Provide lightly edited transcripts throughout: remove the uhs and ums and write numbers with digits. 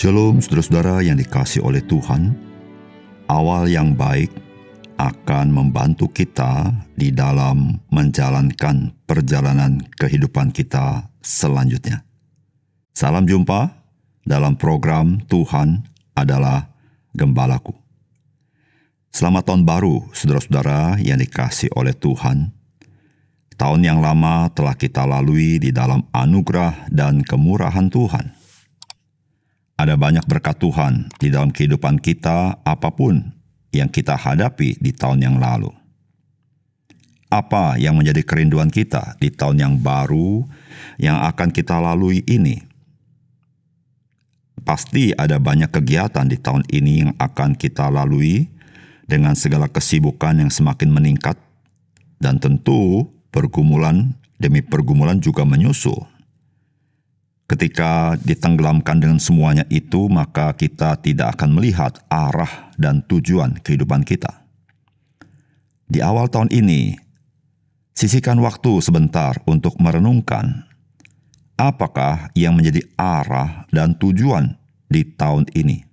Shalom saudara-saudara yang dikasihi oleh Tuhan. Awal yang baik akan membantu kita di dalam menjalankan perjalanan kehidupan kita selanjutnya. Salam jumpa dalam program Tuhan adalah Gembalaku. Selamat tahun baru saudara-saudara yang dikasihi oleh Tuhan. Tahun yang lama telah kita lalui di dalam anugerah dan kemurahan Tuhan. Ada banyak berkat Tuhan di dalam kehidupan kita apapun yang kita hadapi di tahun yang lalu. Apa yang menjadi kerinduan kita di tahun yang baru yang akan kita lalui ini? Pasti ada banyak kegiatan di tahun ini yang akan kita lalui dengan segala kesibukan yang semakin meningkat, dan tentu pergumulan demi pergumulan juga menyusul. Ketika ditenggelamkan dengan semuanya itu, maka kita tidak akan melihat arah dan tujuan kehidupan kita. Di awal tahun ini, sisihkan waktu sebentar untuk merenungkan apakah yang menjadi arah dan tujuan di tahun ini.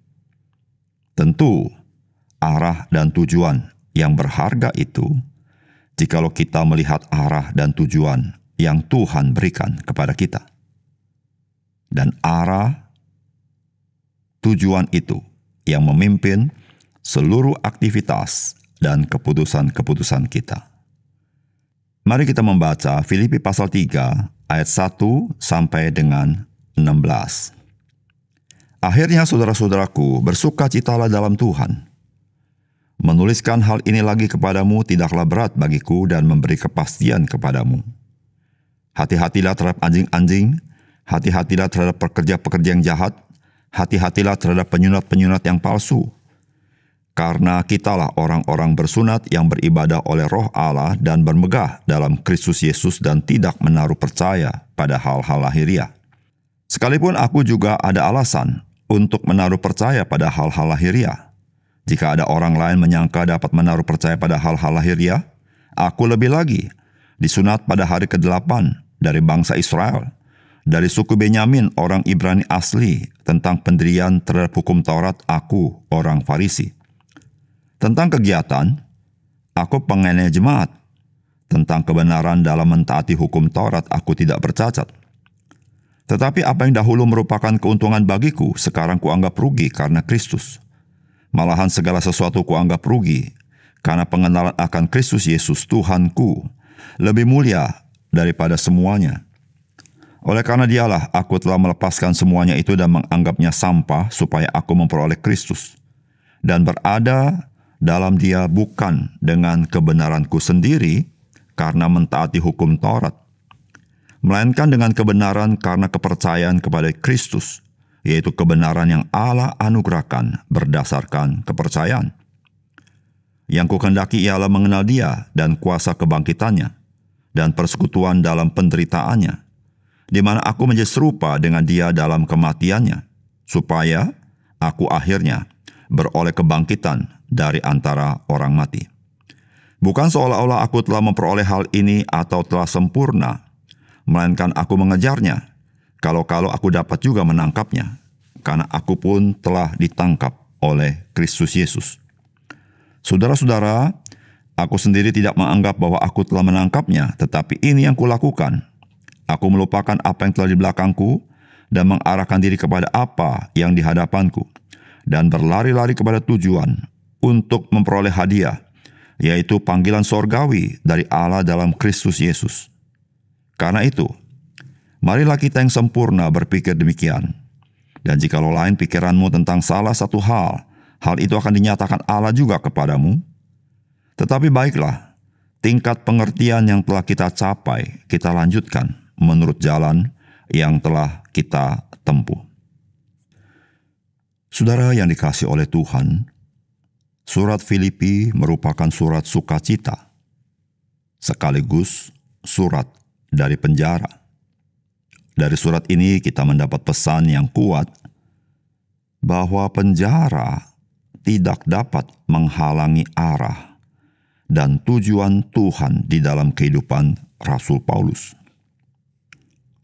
Tentu, arah dan tujuan yang berharga itu, jikalau kita melihat arah dan tujuan yang Tuhan berikan kepada kita. Dan arah tujuan itu yang memimpin seluruh aktivitas dan keputusan-keputusan kita. Mari kita membaca Filipi pasal 3 ayat 1 sampai dengan 16. Akhirnya saudara-saudaraku, bersukacitalah dalam Tuhan. Menuliskan hal ini lagi kepadamu tidaklah berat bagiku dan memberi kepastian kepadamu. Hati-hatilah terhadap anjing-anjing, hati-hatilah terhadap pekerja-pekerja yang jahat, hati-hatilah terhadap penyunat-penyunat yang palsu. Karena kitalah orang-orang bersunat yang beribadah oleh Roh Allah dan bermegah dalam Kristus Yesus dan tidak menaruh percaya pada hal-hal lahiriah. Sekalipun aku juga ada alasan untuk menaruh percaya pada hal-hal lahiriah. Jika ada orang lain menyangka dapat menaruh percaya pada hal-hal lahiriah, aku lebih lagi disunat pada hari ke-8 dari bangsa Israel, dari suku Benyamin orang Ibrani asli, tentang pendirian terhadap hukum Taurat aku orang Farisi. Tentang kegiatan, aku pengennya jemaat. Tentang kebenaran dalam mentaati hukum Taurat aku tidak bercacat. Tetapi apa yang dahulu merupakan keuntungan bagiku, sekarang kuanggap rugi karena Kristus. Malahan segala sesuatu kuanggap rugi, karena pengenalan akan Kristus Yesus Tuhanku lebih mulia daripada semuanya. Oleh karena dialah aku telah melepaskan semuanya itu dan menganggapnya sampah supaya aku memperoleh Kristus dan berada dalam dia bukan dengan kebenaranku sendiri karena mentaati hukum Taurat, melainkan dengan kebenaran karena kepercayaan kepada Kristus, yaitu kebenaran yang Allah anugerahkan berdasarkan kepercayaan. Yang kukendaki ialah mengenal dia dan kuasa kebangkitannya dan persekutuan dalam penderitaannya, di mana aku menjadi serupa dengan dia dalam kematiannya, supaya aku akhirnya beroleh kebangkitan dari antara orang mati. Bukan seolah-olah aku telah memperoleh hal ini atau telah sempurna, melainkan aku mengejarnya, kalau-kalau aku dapat juga menangkapnya, karena aku pun telah ditangkap oleh Kristus Yesus. Saudara-saudara, aku sendiri tidak menganggap bahwa aku telah menangkapnya, tetapi ini yang kulakukan. Aku melupakan apa yang telah di belakangku dan mengarahkan diri kepada apa yang di hadapanku, dan berlari-lari kepada tujuan untuk memperoleh hadiah, yaitu panggilan sorgawi dari Allah dalam Kristus Yesus. Karena itu, marilah kita yang sempurna berpikir demikian. Dan jikalau lain pikiranmu tentang salah satu hal itu akan dinyatakan Allah juga kepadamu. Tetapi baiklah, tingkat pengertian yang telah kita capai, kita lanjutkan menurut jalan yang telah kita tempuh. Saudara yang dikasihi oleh Tuhan, surat Filipi merupakan surat sukacita, sekaligus surat dari penjara. Dari surat ini kita mendapat pesan yang kuat bahwa penjara tidak dapat menghalangi arah dan tujuan Tuhan di dalam kehidupan Rasul Paulus.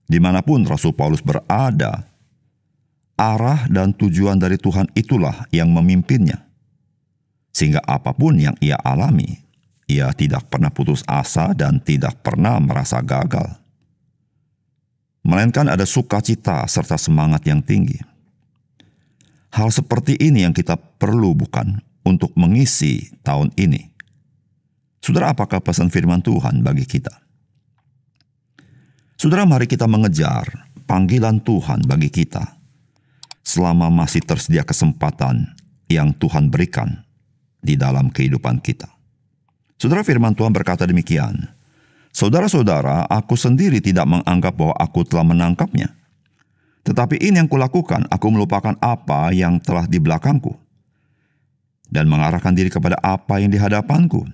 Dimanapun Rasul Paulus berada, arah dan tujuan dari Tuhan itulah yang memimpinnya. Sehingga apapun yang ia alami, ia tidak pernah putus asa dan tidak pernah merasa gagal. Melainkan ada sukacita serta semangat yang tinggi. Hal seperti ini yang kita perlu, bukan, untuk mengisi tahun ini. Saudara, apakah pesan firman Tuhan bagi kita? Saudara, mari kita mengejar panggilan Tuhan bagi kita selama masih tersedia kesempatan yang Tuhan berikan di dalam kehidupan kita. Saudara, firman Tuhan berkata demikian, "Saudara-saudara, aku sendiri tidak menganggap bahwa aku telah menangkapnya. Tetapi ini yang kulakukan, aku melupakan apa yang telah di belakangku dan mengarahkan diri kepada apa yang di hadapanku,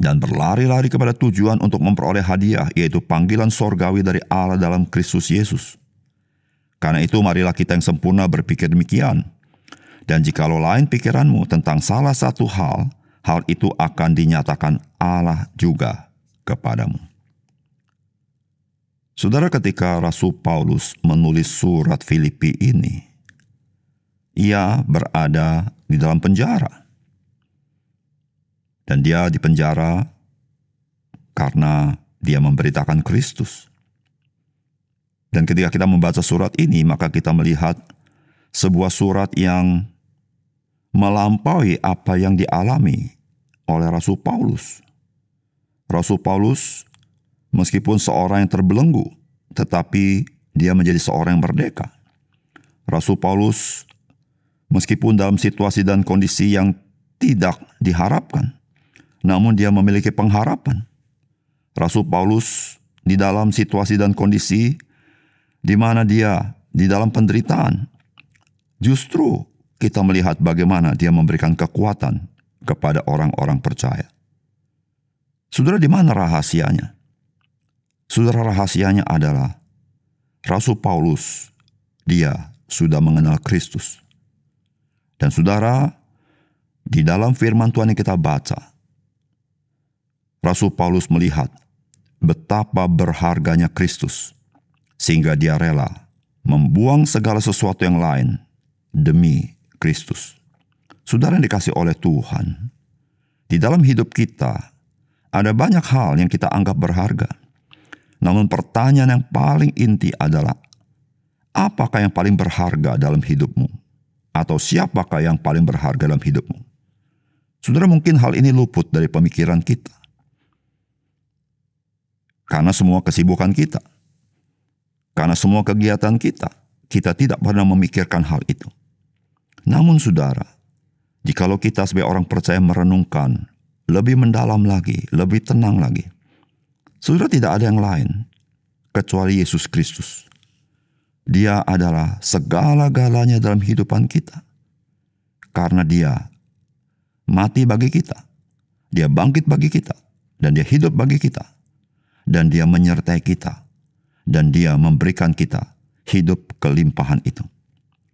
dan berlari-lari kepada tujuan untuk memperoleh hadiah, yaitu panggilan sorgawi dari Allah dalam Kristus Yesus. Karena itu marilah kita yang sempurna berpikir demikian. Dan jikalau lain pikiranmu tentang salah satu hal, hal itu akan dinyatakan Allah juga kepadamu." Saudara, ketika Rasul Paulus menulis surat Filipi ini, ia berada di dalam penjara. Dan dia di penjara karena dia memberitakan Kristus. Dan ketika kita membaca surat ini, maka kita melihat sebuah surat yang melampaui apa yang dialami oleh Rasul Paulus. Rasul Paulus, meskipun seorang yang terbelenggu, tetapi dia menjadi seorang yang merdeka. Rasul Paulus, meskipun dalam situasi dan kondisi yang tidak diharapkan, namun dia memiliki pengharapan. Rasul Paulus di dalam situasi dan kondisi di mana dia di dalam penderitaan, justru kita melihat bagaimana dia memberikan kekuatan kepada orang-orang percaya. Saudara, di mana rahasianya? Saudara, rahasianya adalah Rasul Paulus, dia sudah mengenal Kristus. Dan saudara, di dalam firman Tuhan yang kita baca, Rasul Paulus melihat betapa berharganya Kristus, sehingga dia rela membuang segala sesuatu yang lain demi Kristus. Saudara yang dikasih oleh Tuhan, di dalam hidup kita ada banyak hal yang kita anggap berharga. Namun pertanyaan yang paling inti adalah, apakah yang paling berharga dalam hidupmu? Atau siapakah yang paling berharga dalam hidupmu? Saudara, mungkin hal ini luput dari pemikiran kita. Karena semua kesibukan kita, karena semua kegiatan kita, kita tidak pernah memikirkan hal itu. Namun saudara, jikalau kita sebagai orang percaya merenungkan lebih mendalam lagi, lebih tenang lagi, saudara, tidak ada yang lain kecuali Yesus Kristus. Dia adalah segala-galanya dalam kehidupan kita. Karena dia mati bagi kita, dia bangkit bagi kita, dan dia hidup bagi kita, dan dia menyertai kita, dan dia memberikan kita hidup kelimpahan itu.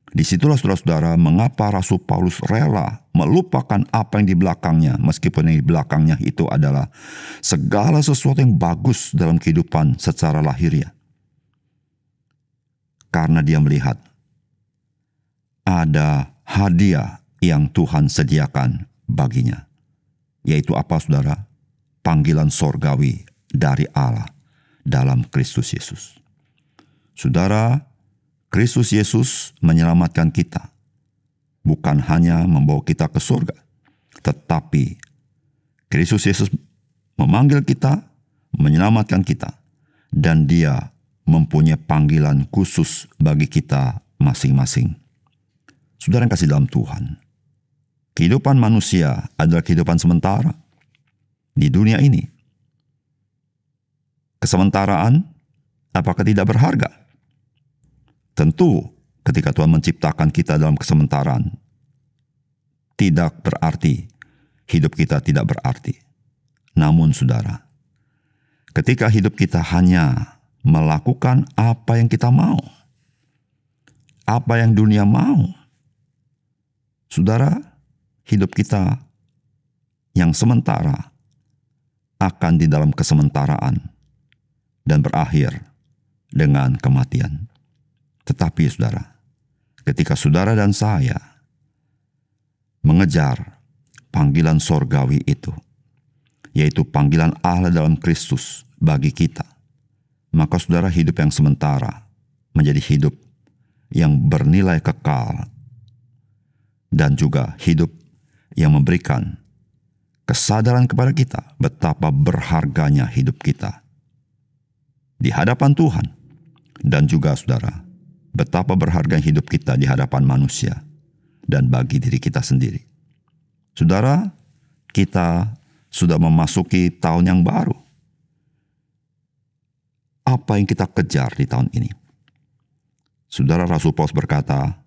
Disitulah saudara-saudara mengapa Rasul Paulus rela melupakan apa yang di belakangnya, meskipun yang di belakangnya itu adalah segala sesuatu yang bagus dalam kehidupan secara lahiriah. Karena dia melihat ada hadiah yang Tuhan sediakan baginya. Yaitu apa saudara? Panggilan sorgawi dari Allah dalam Kristus Yesus. Saudara, Kristus Yesus menyelamatkan kita. Bukan hanya membawa kita ke surga, tetapi Kristus Yesus memanggil kita, menyelamatkan kita, dan dia mempunyai panggilan khusus bagi kita masing-masing. Saudara yang kasih dalam Tuhan, kehidupan manusia adalah kehidupan sementara di dunia ini. Kesementaraan apakah tidak berharga? Tentu ketika Tuhan menciptakan kita dalam kesementaraan, tidak berarti hidup kita tidak berarti. Namun saudara, ketika hidup kita hanya melakukan apa yang kita mau, apa yang dunia mau, saudara, hidup kita yang sementara akan di dalam kesementaraan dan berakhir dengan kematian. Tetapi saudara, ketika saudara dan saya mengejar panggilan sorgawi itu, yaitu panggilan Allah dalam Kristus bagi kita, maka saudara hidup yang sementara menjadi hidup yang bernilai kekal dan juga hidup yang memberikan kesadaran kepada kita betapa berharganya hidup kita di hadapan Tuhan, dan juga saudara, betapa berharga hidup kita di hadapan manusia dan bagi diri kita sendiri. Saudara, kita sudah memasuki tahun yang baru. Apa yang kita kejar di tahun ini? Saudara, Rasul Paulus berkata,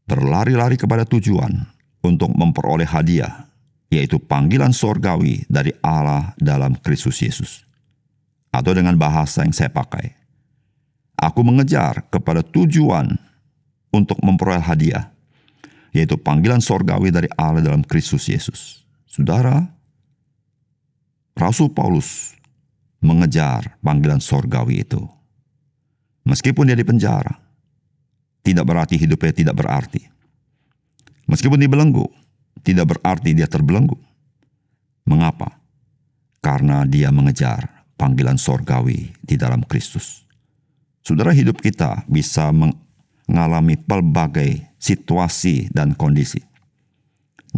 berlari-lari kepada tujuan untuk memperoleh hadiah, yaitu panggilan sorgawi dari Allah dalam Kristus Yesus. Atau dengan bahasa yang saya pakai, aku mengejar kepada tujuan untuk memperoleh hadiah, yaitu panggilan sorgawi dari Allah dalam Kristus Yesus. Saudara, Rasul Paulus mengejar panggilan sorgawi itu. Meskipun dia di penjara, tidak berarti hidupnya tidak berarti. Meskipun dibelenggu, tidak berarti dia terbelenggu. Mengapa? Karena dia mengejar panggilan sorgawi di dalam Kristus. Saudara, hidup kita bisa mengalami pelbagai situasi dan kondisi.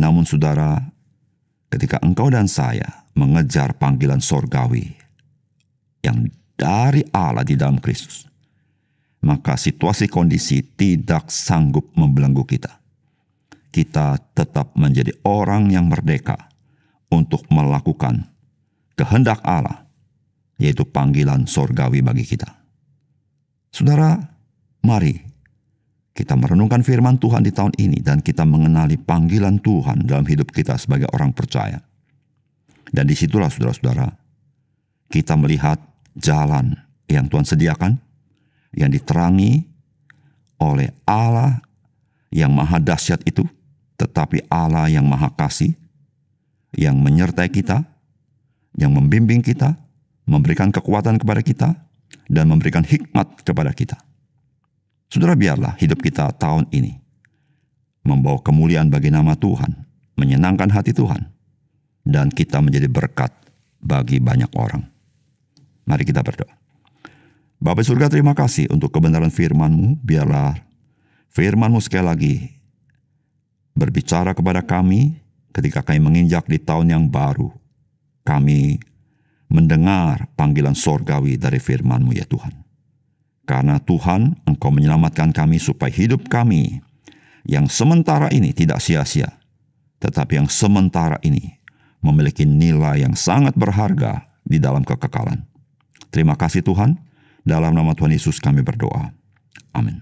Namun saudara, ketika engkau dan saya mengejar panggilan sorgawi yang dari Allah di dalam Kristus, maka situasi kondisi tidak sanggup membelenggu kita. Kita tetap menjadi orang yang merdeka untuk melakukan kehendak Allah, yaitu panggilan sorgawi bagi kita. Saudara, mari kita merenungkan firman Tuhan di tahun ini dan kita mengenali panggilan Tuhan dalam hidup kita sebagai orang percaya. Dan disitulah saudara-saudara, kita melihat jalan yang Tuhan sediakan, yang diterangi oleh Allah yang maha dahsyat itu, tetapi Allah yang maha kasih, yang menyertai kita, yang membimbing kita, memberikan kekuatan kepada kita, dan memberikan hikmat kepada kita. Saudara, biarlah hidup kita tahun ini membawa kemuliaan bagi nama Tuhan, menyenangkan hati Tuhan, dan kita menjadi berkat bagi banyak orang. Mari kita berdoa. Bapa surga, terima kasih untuk kebenaran firman-Mu. Biarlah firman-Mu sekali lagi berbicara kepada kami ketika kami menginjak di tahun yang baru. Kami mendengar panggilan sorgawi dari firman-Mu ya Tuhan. Karena Tuhan, Engkau menyelamatkan kami supaya hidup kami yang sementara ini tidak sia-sia, tetapi yang sementara ini memiliki nilai yang sangat berharga di dalam kekekalan. Terima kasih Tuhan, dalam nama Tuhan Yesus kami berdoa. Amin.